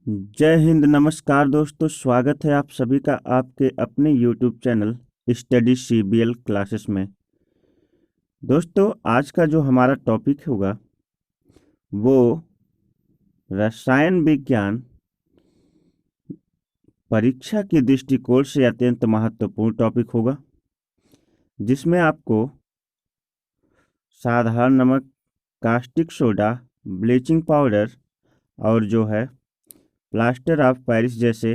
जय हिंद। नमस्कार दोस्तों, स्वागत है आप सभी का आपके अपने YouTube channel study CBL classes में। दोस्तों, आज का जो हमारा टॉपिक होगा वो रसायन विज्ञान परीक्षा के दृष्टिकोण से अत्यंत महत्वपूर्ण टॉपिक होगा, जिसमें आपको साधारण नमक, कास्टिक सोडा, ब्लीचिंग पाउडर और जो है प्लास्टर ऑफ पेरिस जैसे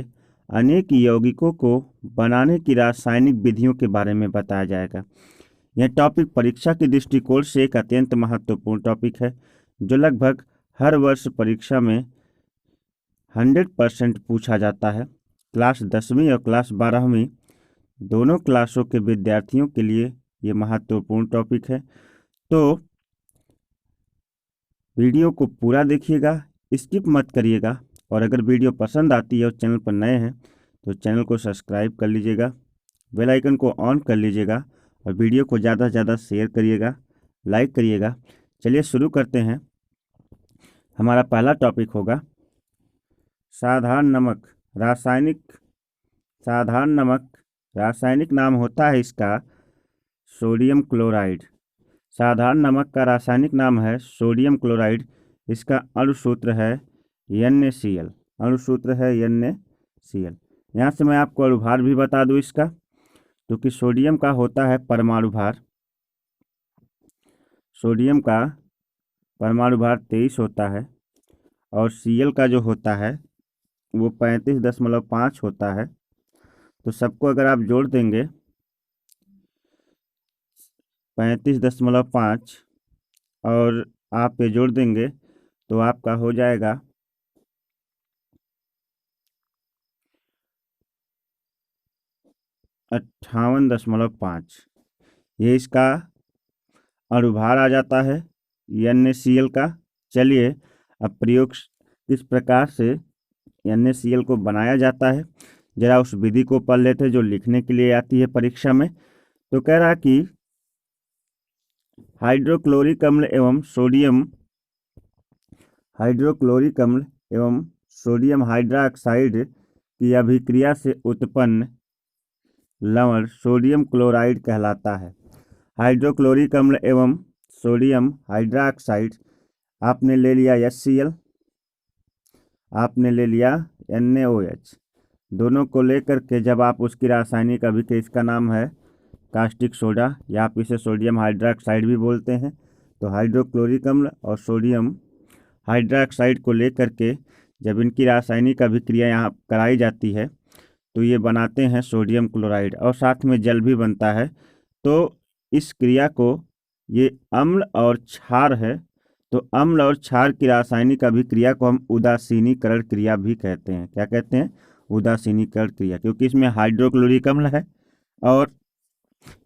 अनेक यौगिकों को बनाने की रासायनिक विधियों के बारे में बताया जाएगा। यह टॉपिक परीक्षा के दृष्टिकोण से एक अत्यंत महत्वपूर्ण टॉपिक है, जो लगभग हर वर्ष परीक्षा में 100% पूछा जाता है। क्लास 10वीं और क्लास 12वीं दोनों क्लासों के विद्यार्थियों के लिए ये महत्वपूर्ण टॉपिक है। तो वीडियो को पूरा देखिएगा, स्किप मत करिएगा, और अगर वीडियो पसंद आती है और चैनल पर नए हैं तो चैनल को सब्सक्राइब कर लीजिएगा, बेल आइकन को ऑन कर लीजिएगा और वीडियो को ज़्यादा से ज़्यादा शेयर करिएगा, लाइक करिएगा। चलिए शुरू करते हैं। हमारा पहला टॉपिक होगा साधारण नमक। साधारण नमक रासायनिक नाम होता है इसका सोडियम क्लोराइड। साधारण नमक का रासायनिक नाम है सोडियम क्लोराइड। इसका अणुसूत्र है NaCl। अणुसूत्र है NaCl। यहाँ से मैं आपको अणुभार भी बता दूँ इसका, क्योंकि सोडियम का होता है परमाणु भार। सोडियम का परमाणु भार 23 होता है और Cl का जो होता है वो 35.5 होता है। तो सबको अगर आप जोड़ देंगे 35.5 और आप ये जोड़ देंगे तो आपका हो जाएगा 58.5। ये इसका अणुभार आ जाता है NaCl का। चलिए अब प्रयोग किस प्रकार से NaCl को बनाया जाता है जरा उस विधि को पढ़ लेते हैं, जो लिखने के लिए आती है परीक्षा में। तो कह रहा कि हाइड्रोक्लोरिक अम्ल एवं सोडियम हाइड्रोक्साइड की अभिक्रिया से उत्पन्न लवण सोडियम क्लोराइड कहलाता है। हाइड्रोक्लोरिक अम्ल एवं सोडियम हाइड्रोक्साइड, आपने ले लिया HCl, आपने ले लिया NaOH। दोनों को लेकर के जब आप उसकी रासायनिक अभिक्रिया, इसका नाम है कास्टिक सोडा या आप इसे सोडियम हाइड्रोक्साइड भी बोलते हैं। तो हाइड्रोक्लोरिक अम्ल और सोडियम हाइड्रोक्साइड को लेकर के जब इनकी रासायनिक अभिक्रिया यहाँ कराई जाती है तो ये बनाते हैं सोडियम क्लोराइड, और साथ में जल भी बनता है। तो इस क्रिया को, ये अम्ल और क्षार है, तो अम्ल और क्षार की रासायनिक अभिक्रिया को हम उदासीनीकरण क्रिया भी कहते हैं। क्या कहते हैं? उदासीनीकरण क्रिया, क्योंकि इसमें हाइड्रोक्लोरिक अम्ल है और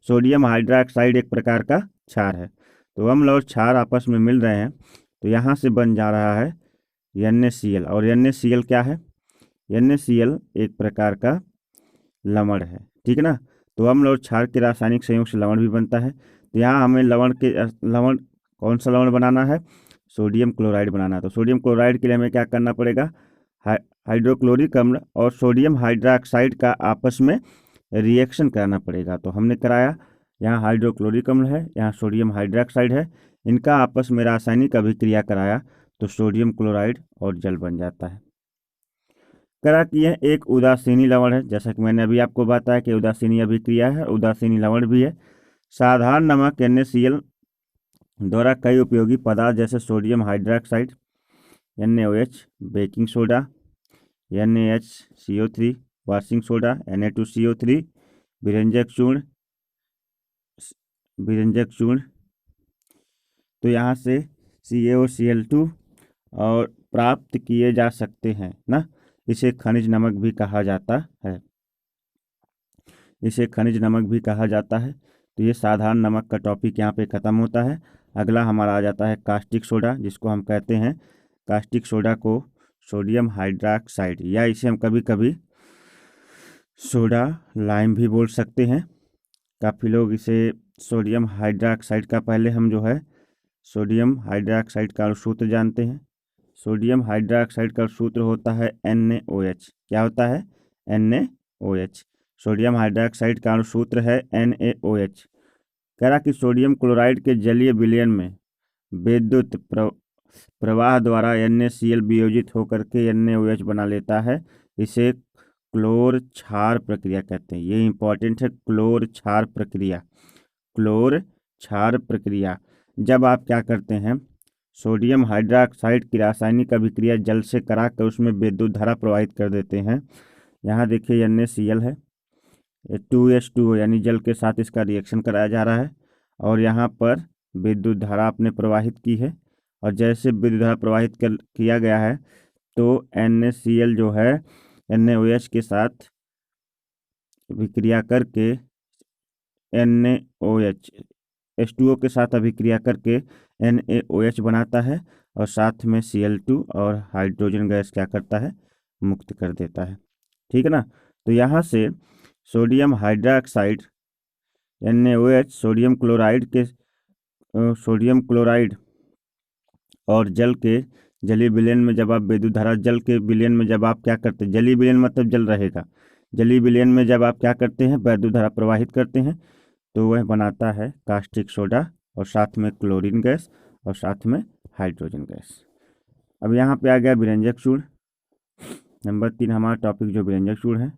सोडियम हाइड्रोक्साइड एक प्रकार का क्षार है। तो अम्ल और क्षार आपस में मिल रहे हैं, तो यहाँ से बन जा रहा है NaCl। और NaCl क्या है? NaCl एक प्रकार का लवण है, ठीक है ना। तो अम्ल और क्षार के रासायनिक संयोग से लवण भी बनता है। तो यहाँ हमें लवण कौन सा लवण बनाना है? सोडियम क्लोराइड बनाना है। तो सोडियम क्लोराइड के लिए हमें क्या करना पड़ेगा? हाइड्रोक्लोरिक अम्ल और सोडियम हाइड्रोक्साइड का आपस में रिएक्शन कराना पड़ेगा। तो हमने कराया, यहाँ हाइड्रोक्लोरिक अम्ल है, यहाँ सोडियम हाइड्रोक्साइड है, इनका आपस में रासायनिक अभिक्रिया कराया तो सोडियम क्लोराइड और जल बन जाता है। करा कि यह एक उदासीनी लवण है, जैसा कि मैंने अभी आपको बताया कि उदासीनी अभिक्रिया है, उदासीनी लवण भी है। साधारण नमक NaCl द्वारा कई उपयोगी पदार्थ जैसे sodium hydroxide NaOH, baking soda NaHCO3, washing soda Na2CO3, विरंजक चूर्ण तो यहाँ से CaOCl2 और प्राप्त किए जा सकते हैं ना। इसे खनिज नमक भी कहा जाता है। तो ये साधारण नमक का टॉपिक यहाँ पे ख़त्म होता है। अगला हमारा आ जाता है कास्टिक सोडा, जिसको हम कहते हैं, कास्टिक सोडा को सोडियम हाइड्रोक्साइड या इसे हम कभी कभी सोडा लाइम भी बोल सकते हैं। काफ़ी लोग इसे सोडियम हाइड्रोक्साइड का, पहले हम जो है सोडियम हाइड्रोक्साइड का सूत्र जानते हैं। सोडियम हाइड्रोक्साइड का सूत्र होता है NaOH। क्या होता है? NaOH। सोडियम हाइड्रोक्साइड का सूत्र है NaOH। कह रहा कि सोडियम क्लोराइड के जलीय विलयन में विद्युत प्रवाह द्वारा NaCl वियोजित होकर के NaOH बना लेता है। इसे क्लोर क्षार प्रक्रिया कहते हैं। ये इंपॉर्टेंट है, क्लोर क्षार प्रक्रिया। क्लोर क्षार प्रक्रिया। जब आप क्या करते हैं, सोडियम हाइड्रोक्साइड की रासायनिक अभिक्रिया जल से करा कर उसमें विद्युत धारा प्रवाहित कर देते हैं। यहाँ देखिए NaCl है, 2H2O यानी जल के साथ इसका रिएक्शन कराया जा रहा है और यहाँ पर विद्युत धारा आपने प्रवाहित की है। और जैसे विद्युत धारा प्रवाहित किया गया है तो NaCl जो है NaOH के साथ अभिक्रिया करके NaOH H2O के साथ अभिक्रिया करके NaOH बनाता है और साथ में Cl2 और हाइड्रोजन गैस क्या करता है, मुक्त कर देता है। ठीक है ना। तो यहाँ से sodium hydroxide NaOH sodium chloride और जल के जलीय विलयन में जब आप विद्युत धारा जल के विलयन में जब आप क्या करते हैं, जलीय विलयन मतलब जल रहेगा, जलीय विलयन में जब आप क्या करते हैं, विद्युत धारा प्रवाहित करते हैं तो वह बनाता है कास्टिक सोडा और साथ में क्लोरीन गैस और साथ में हाइड्रोजन गैस। अब यहाँ पे आ गया विरंजक चूर्ण। नंबर 3 हमारा टॉपिक जो विरंजक चूर्ण है।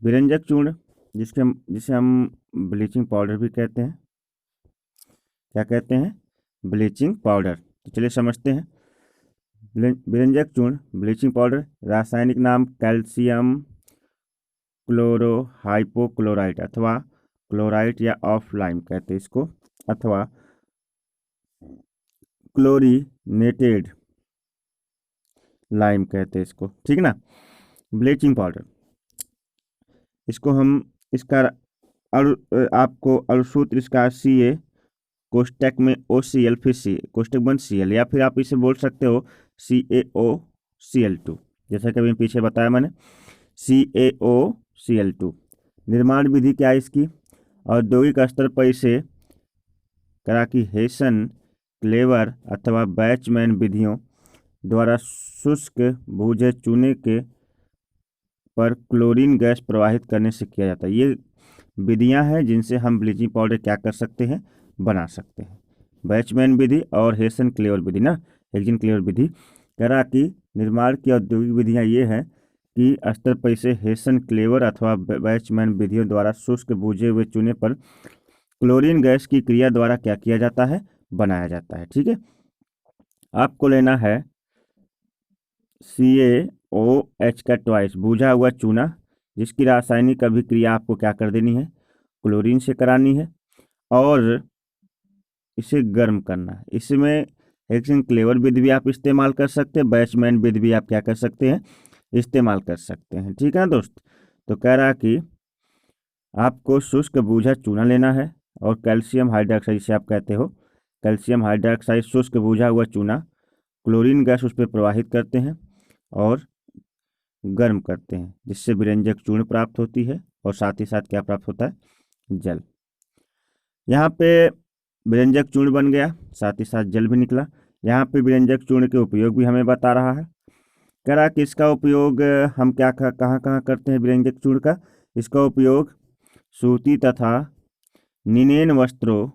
विरंजक चूर्ण जिसे हम ब्लीचिंग पाउडर भी कहते हैं। क्या कहते हैं? Bleaching powder. तो चलिए समझते हैं। विरंजक चूर्ण ब्लीचिंग पाउडर, रासायनिक नाम कैल्शियम क्लोरोहाइपोक्लोराइट अथवा क्लोराइड या ऑफ लाइम कहते हैं इसको, अथवा क्लोरीनेटेड लाइम कहते हैं इसको। ठीक ना। ब्लीचिंग पाउडर, इसको हम इसका आपको अणुसूत्र इसका Ca कोष्टक में OCl फिर Ca कोष्टक बंद Cl, या फिर आप इसे बोल सकते हो CaOCl2, जैसा कि अभी पीछे बताया मैंने, CaOCl2। निर्माण विधि क्या है इसकी? औद्योगिक स्तर पर इसे करा कि हेसन, क्लेवर अथवा बैचमैन विधियों द्वारा शुष्क भूजे चूने के पर क्लोरीन गैस प्रवाहित करने से किया जाता है। ये विधियां हैं जिनसे हम ब्लीचिंग पाउडर क्या कर सकते हैं, बना सकते हैं। बैचमैन विधि और हेसन क्लेवर विधि ना, हेक्जिन क्लेवर विधि। करा कि निर्माण की औद्योगिक विधियां ये हैं कि स्तर पर इसे हेसन क्लेवर अथवा बैचमैन विधियों द्वारा शुष्क भूजे हुए चूने पर क्लोरीन गैस की क्रिया द्वारा क्या किया जाता है, बनाया जाता है। ठीक है। आपको लेना है CaOH का ट्वाइस बूझा हुआ चूना, जिसकी रासायनिक अभिक्रिया आपको क्या कर देनी है, क्लोरीन से करानी है और इसे गर्म करना है। इसमें हेक्सेन क्लेवर विधि भी आप इस्तेमाल कर सकते हैं, बैचमैन विधि भी आप क्या कर सकते हैं, इस्तेमाल कर सकते हैं। ठीक है दोस्त। तो कह रहा कि आपको शुष्क बूझा चूना लेना है और कैल्शियम हाइड्रोक्साइड, जिसे आप कहते हो कैल्शियम हाइड्रोक्साइड, शुष्क बूझा हुआ चूना, क्लोरीन गैस उस पर प्रवाहित करते हैं और गर्म करते हैं, जिससे विरंजक चूर्ण प्राप्त होती है और साथ ही साथ क्या प्राप्त होता है, जल। यहाँ पे विरंजक चूर्ण बन गया, साथ ही साथ जल भी निकला। यहाँ पे विरंजक चूर्ण के उपयोग भी हमें बता रहा है। कह रहा कि इसका उपयोग हम क्या कहाँ कहाँ करते हैं विरंजक चूर्ण का? इसका उपयोग सूती तथा निनेन वस्त्रों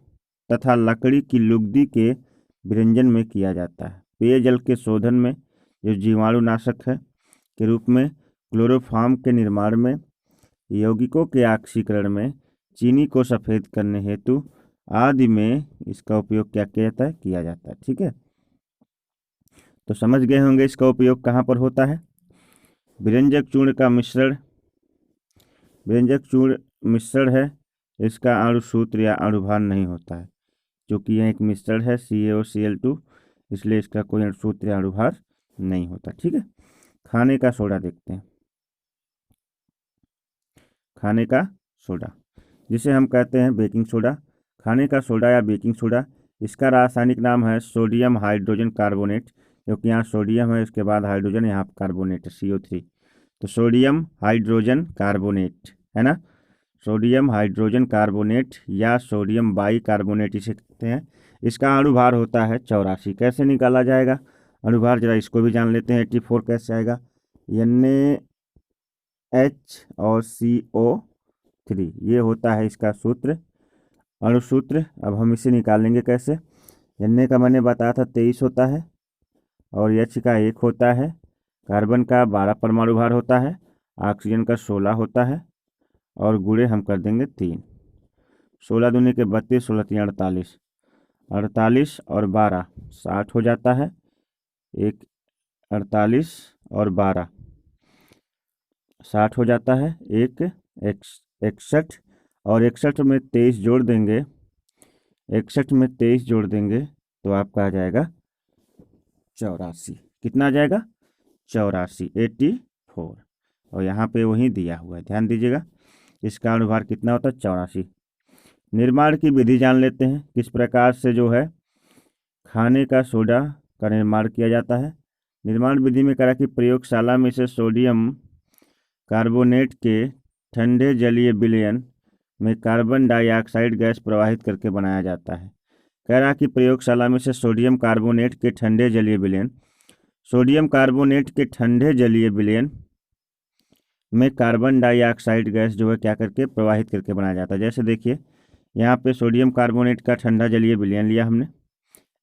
तथा लकड़ी की लुगदी के विरंजन में किया जाता है। पेयजल के शोधन में, जो जीवाणुनाशक है के रूप में, क्लोरोफॉर्म के निर्माण में, यौगिकों के ऑक्सीकरण में, चीनी को सफ़ेद करने हेतु आदि में इसका उपयोग क्या किया जाता है, किया जाता है। ठीक है। तो समझ गए होंगे इसका उपयोग कहाँ पर होता है। विरंजक चूर्ण का मिश्रण, विरंजक चूर्ण मिश्रण है, इसका अणुसूत्र या अणुभार नहीं होता है, क्योंकि यह एक मिश्रण है CaOCl2, इसलिए इसका कोई अणुसूत्र या अणुभार नहीं होता। ठीक है। खाने का सोडा देखते हैं। खाने का सोडा, जिसे हम कहते हैं बेकिंग सोडा। खाने का सोडा या बेकिंग सोडा, इसका रासायनिक नाम है सोडियम हाइड्रोजन कार्बोनेट, क्योंकि यहाँ सोडियम है, उसके बाद हाइड्रोजन, यहाँ कार्बोनेट है CO3। तो सोडियम हाइड्रोजन कार्बोनेट है ना, सोडियम हाइड्रोजन कार्बोनेट या सोडियम बाई कार्बोनेट इसे कहते हैं। इसका अणुभार होता है 84। कैसे निकाला जाएगा अणुभार, जरा इसको भी जान लेते हैं। 84 कैसे आएगा, NaH और CO3, ये होता है इसका सूत्र, अणुसूत्र। अब हम इसे निकालेंगे कैसे। Na का मैंने बताया था 23 होता है और H का 1 होता है, कार्बन का 12 परमाणु भार होता है, ऑक्सीजन का 16 होता है और गुणे हम कर देंगे 3। 16 दूनी के 32, 16 3 48, 48 और 12 60 हो जाता है। 48 और 12 60 हो जाता है। 61 और 61 में 23 जोड़ देंगे, 61 में 23 जोड़ देंगे तो आपका आ जाएगा 84। कितना आ जाएगा 84, 84। और यहाँ पे वही दिया हुआ है, ध्यान दीजिएगा। इसका अणुभार कितना होता है 84। निर्माण की विधि जान लेते हैं, किस प्रकार से जो है खाने का सोडा का निर्माण किया जाता है। निर्माण विधि में करा कि प्रयोगशाला में से सोडियम कार्बोनेट के ठंडे जलीय विलयन में कार्बन डाइऑक्साइड गैस प्रवाहित करके बनाया जाता है। कह रहा कि प्रयोगशाला में से सोडियम कार्बोनेट के ठंडे जलीय विलयन, सोडियम कार्बोनेट के ठंडे जलीय विलयन में कार्बन डाइऑक्साइड गैस जो है क्या करके प्रवाहित करके बनाया जाता है। जैसे देखिए यहाँ पे सोडियम कार्बोनेट का ठंडा जलीय विलयन लिया हमने,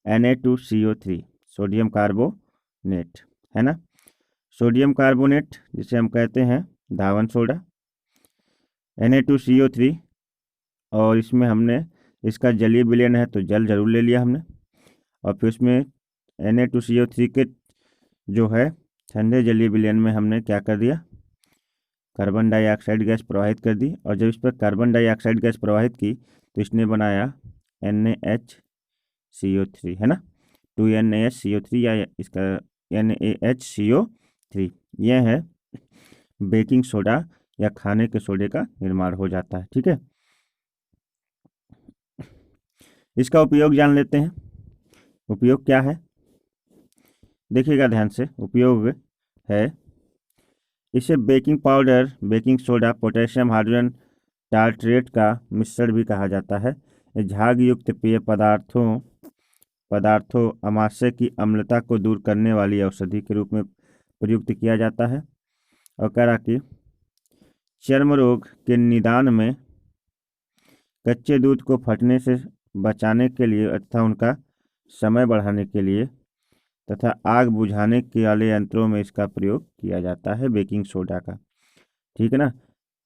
Na2CO3, सोडियम कार्बोनेट है ना, सोडियम कार्बोनेट जिसे हम कहते हैं धावन सोडा, Na2CO3, और इसमें हमने इसका जलीय विलयन है तो जल जरूर ले लिया हमने, और फिर उसमें Na2CO3 के जो है ठंडे जलीय विलयन में हमने क्या कर दिया, कार्बन डाइऑक्साइड गैस प्रवाहित कर दी। और जब इस पर कार्बन डाइऑक्साइड गैस प्रवाहित की तो इसने बनाया NaHCO3 है ना, 2NaHCO3 या इसका NaHCO3, यह है बेकिंग सोडा या खाने के सोडे का निर्माण हो जाता है। ठीक है, इसका उपयोग जान लेते हैं। उपयोग क्या है देखिएगा ध्यान से। उपयोग है, इसे baking powder, baking soda, potassium hydrogen tartrate का मिश्रण भी कहा जाता है। झाग युक्त पेय पदार्थों अमाशय की अम्लता को दूर करने वाली औषधि के रूप में प्रयुक्त किया जाता है। और कह रहा कि चर्म रोग के निदान में कच्चे दूध को फटने से बचाने के लिए तथा उनका समय बढ़ाने के लिए तथा आग बुझाने के वाले यंत्रों में इसका प्रयोग किया जाता है बेकिंग सोडा का। ठीक है ना,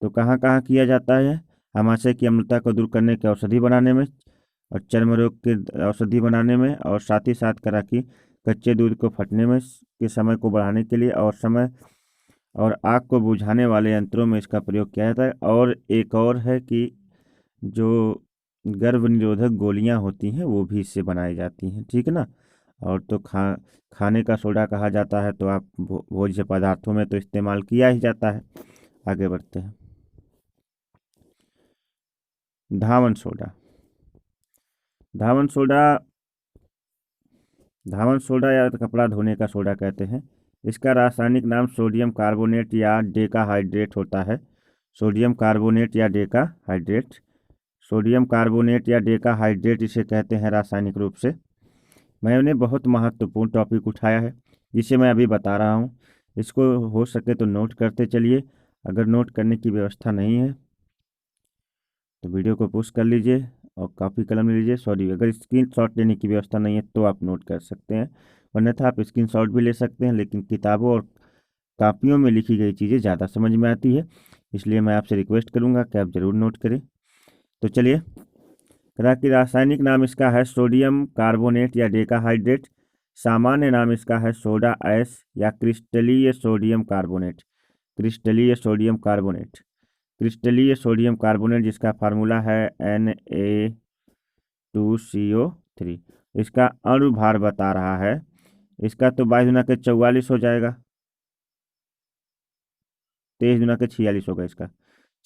तो कहाँ कहाँ किया जाता है, अमाशय की अम्लता को दूर करने के औषधि बनाने में और चर्म रोग के औषधि बनाने में, और साथ ही साथ करा कि कच्चे दूध को फटने में के समय को बढ़ाने के लिए और समय और आग को बुझाने वाले यंत्रों में इसका प्रयोग किया जाता है। और एक और है कि जो गर्भ निरोधक गोलियां होती हैं वो भी इससे बनाई जाती हैं। ठीक है ना, और तो खाने का सोडा कहा जाता है, तो आप भोज्य पदार्थों में तो इस्तेमाल किया ही जाता है। आगे बढ़ते हैं। धावन सोडा, धावन सोडा या कपड़ा धोने का सोडा कहते हैं। इसका रासायनिक नाम सोडियम कार्बोनेट या डेकाहाइड्रेट होता है। सोडियम कार्बोनेट या डेकाहाइड्रेट, सोडियम कार्बोनेट या डेकाहाइड्रेट इसे कहते हैं रासायनिक रूप से। मैंने बहुत महत्वपूर्ण टॉपिक उठाया है जिसे मैं अभी बता रहा हूँ, इसको हो सके तो नोट करते चलिए। अगर नोट करने की व्यवस्था नहीं है तो वीडियो को पॉज कर लीजिए और कॉपी कलम ले लीजिए। सॉरी, अगर स्क्रीनशॉट लेने की व्यवस्था नहीं है तो आप नोट कर सकते हैं, अन्यथा आप स्क्रीनशॉट भी ले सकते हैं। लेकिन किताबों और कॉपियों में लिखी गई चीज़ें ज़्यादा समझ में आती है, इसलिए मैं आपसे रिक्वेस्ट करूँगा कि आप ज़रूर नोट करें। तो चलिए, करा कि रासायनिक नाम इसका है सोडियम कार्बोनेट या डेकाहाइड्रेट। सामान्य नाम इसका है सोडा ऐश या क्रिस्टलीय सोडियम कार्बोनेट। क्रिस्टलीय सोडियम कार्बोनेट, क्रिस्टलीय सोडियम कार्बोनेट जिसका फार्मूला है Na2CO3। इसका अणुभार बता रहा है, इसका तो 22 गुना के 44 हो जाएगा, 23 गुना के 46 होगा। इसका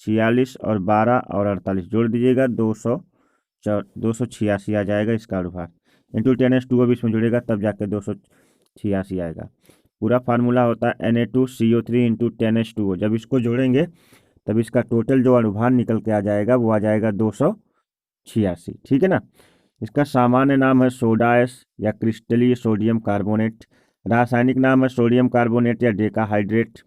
46 और 12 और 48 जोड़ दीजिएगा, 286 आ जाएगा इसका अणुभार। इंटू 10⁻², अब इसमें जुड़ेगा तब जाके 286 आएगा। पूरा फार्मूला होता है Na2CO3 इंटू 10⁻²। जब इसको जोड़ेंगे तब इसका टोटल जो अणुभार निकल के आ जाएगा वो आ जाएगा 286। ठीक है ना, इसका सामान्य नाम है सोडा एस या क्रिस्टलीय सोडियम कार्बोनेट। रासायनिक नाम है सोडियम कार्बोनेट या डेकाहाइड्रेट।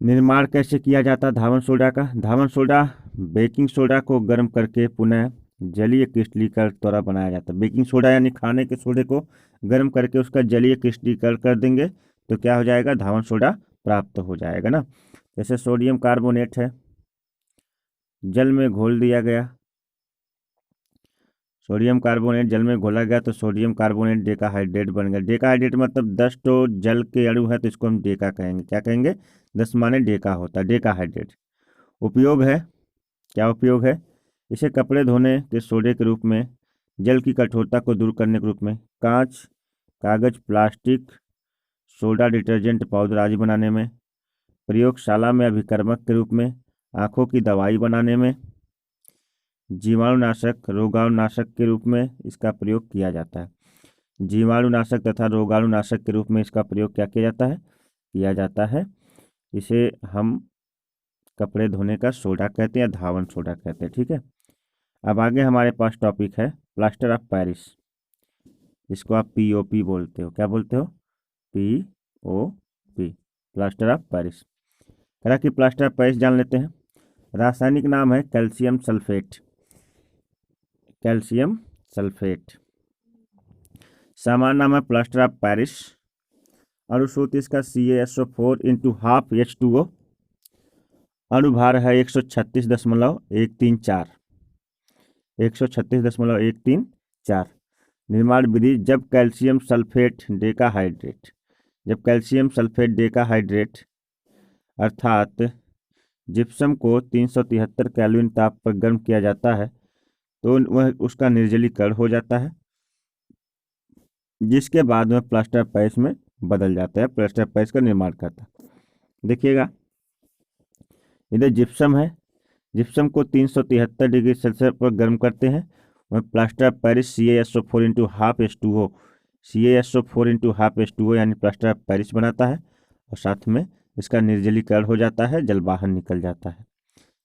निर्माण कैसे किया जाता है धावन सोडा का? धावन सोडा बेकिंग सोडा को गर्म करके पुनः जलीय क्रिस्टलीकरण द्वारा बनाया जाता है। बेकिंग सोडा यानी खाने के सोडे को गर्म करके उसका जलीय क्रिस्टलीकरण कर देंगे तो क्या हो जाएगा? धावन सोडा प्राप्त हो जाएगा ना। जैसे सोडियम कार्बोनेट है, जल में घोल दिया गया, सोडियम कार्बोनेट जल में घोला गया तो सोडियम कार्बोनेट डेकाहाइड्रेट बन गया। डेकाहाइड्रेट मतलब 10 तो जल के अणु है तो इसको हम डेका कहेंगे। क्या कहेंगे? 10 माने डेका होता है, डेकाहाइड्रेट। उपयोग है, क्या उपयोग है? इसे कपड़े धोने के सोडे के रूप में, जल की कठोरता को दूर करने के रूप में, कांच, कागज, प्लास्टिक, सोडा, डिटर्जेंट पाउडर आदि बनाने में, प्रयोगशाला में अभिकर्मक के रूप में, आँखों की दवाई बनाने में, जीवाणुनाशक, रोगाणुनाशक के रूप में इसका प्रयोग किया जाता है। जीवाणुनाशक तथा रोगाणुनाशक के रूप में इसका प्रयोग क्या किया जाता है? किया जाता है। इसे हम कपड़े धोने का सोडा कहते हैं या धावन सोडा कहते हैं। ठीक है, अब आगे हमारे पास टॉपिक है प्लास्टर ऑफ पेरिस। इसको आप POP बोलते हो। क्या बोलते हो? POP, plaster of Paris. कह कि प्लास्टर ऑफ पेरिस जान लेते हैं। रासायनिक नाम है कैल्शियम सल्फेट। Calcium sulphate. सामान्य नाम है प्लास्टर ऑफ पेरिस। अणुसूत्र इसका CaSO4 × 12H2O। अणुभार है 136.134। 136.134। निर्माण विधि, जब कैल्शियम सल्फेट डेकाहाइड्रेट अर्थात जिप्सम को 373 केल्विन ताप पर गर्म किया जाता है तो वह उसका निर्जलीकरण हो जाता है, जिसके बाद वह प्लास्टर ऑफ पेरिस में बदल जाता है, प्लास्टर ऑफ पेरिस का निर्माण करता है। देखिएगा, इधर जिप्सम है, जिप्सम को 373 डिग्री सेल्सियस पर गर्म करते हैं, वह plaster of Paris CaSO4 × 12H2O, CaSO4 × 12H2O यानी प्लास्टर ऑफ पेरिस बनाता है और साथ में इसका निर्जलीकरण हो जाता है, जल बाहर निकल जाता है,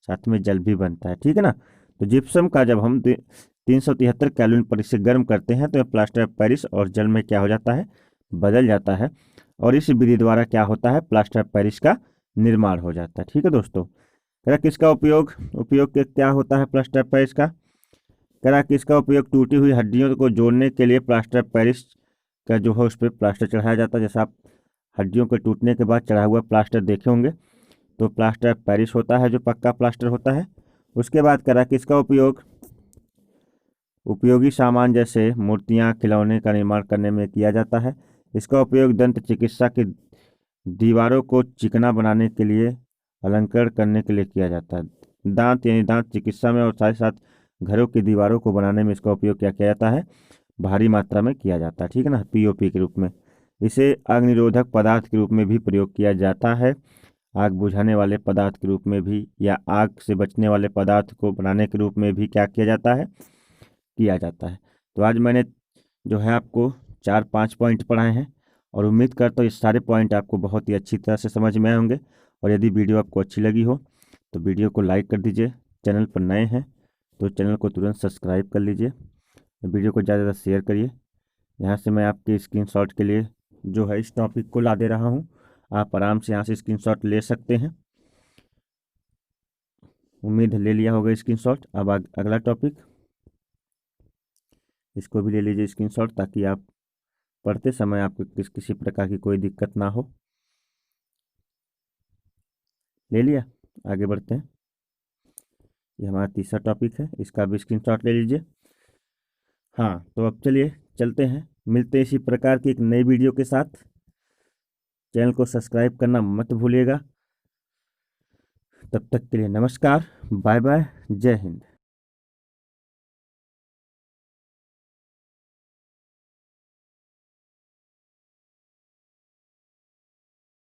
साथ में जल भी बनता है। ठीक है ना। तो जिप्सम का जब हम 373 केल्विन पर इसे गर्म करते हैं तो प्लास्टर ऑफ पेरिस और जल में क्या हो जाता है? बदल जाता है और इस विधि द्वारा क्या होता है? प्लास्टर ऑफ पेरिस का निर्माण हो जाता है। ठीक है दोस्तों। कह किसका उपयोग के क्या होता है प्लास्टर ऑफ पेरिस का? कह किसका उपयोग? टूटी हुई हड्डियों को जोड़ने के लिए प्लास्टर ऑफ पेरिस का जो है उस पर प्लास्टर चढ़ाया जाता है। जैसे आप हड्डियों के टूटने के बाद चढ़ा हुआ प्लास्टर देखे होंगे तो प्लास्टर ऑफ पेरिस होता है, जो पक्का प्लास्टर होता है। उसके बाद करा किसका उपयोग? उपयोगी सामान जैसे मूर्तियां, खिलौने का निर्माण करने में किया जाता है। इसका उपयोग दंत चिकित्सा की दीवारों को चिकना बनाने के लिए, अलंकरण करने के लिए किया जाता है। दांत यानी दांत चिकित्सा में और साथ ही साथ घरों की दीवारों को बनाने में इसका उपयोग क्या किया जाता है? भारी मात्रा में किया जाता है। ठीक है ना, POP के रूप में। इसे अग्निरोधक पदार्थ के रूप में भी प्रयोग किया जाता है, आग बुझाने वाले पदार्थ के रूप में भी, या आग से बचने वाले पदार्थ को बनाने के रूप में भी क्या किया जाता है? किया जाता है। तो आज मैंने जो है आपको 4-5 पॉइंट पढ़ाए हैं और उम्मीद करता हूँ ये सारे पॉइंट आपको बहुत ही अच्छी तरह से समझ में आए होंगे। और यदि वीडियो आपको अच्छी लगी हो तो वीडियो को लाइक कर दीजिए। चैनल पर नए हैं तो चैनल को तुरंत सब्सक्राइब कर लीजिए। वीडियो को ज़्यादा से शेयर करिए। यहाँ से मैं आपके स्क्रीनशॉट के लिए जो है इस टॉपिक को ला दे रहा हूँ, आप आराम से यहाँ से स्क्रीनशॉट ले सकते हैं। उम्मीद ले लिया होगा स्क्रीनशॉट। अब अगला टॉपिक, इसको भी ले लीजिए स्क्रीनशॉट ताकि आप पढ़ते समय आपको किसी प्रकार की कोई दिक्कत ना हो। ले लिया, आगे बढ़ते हैं। ये हमारा तीसरा टॉपिक है, इसका भी स्क्रीनशॉट ले लीजिए। हाँ, तो अब चलिए चलते हैं, मिलते हैं इसी प्रकार की एक नई वीडियो के साथ। चैनल को सब्सक्राइब करना मत भूलिएगा। तब तक के लिए नमस्कार, बाय बाय, जय हिंद।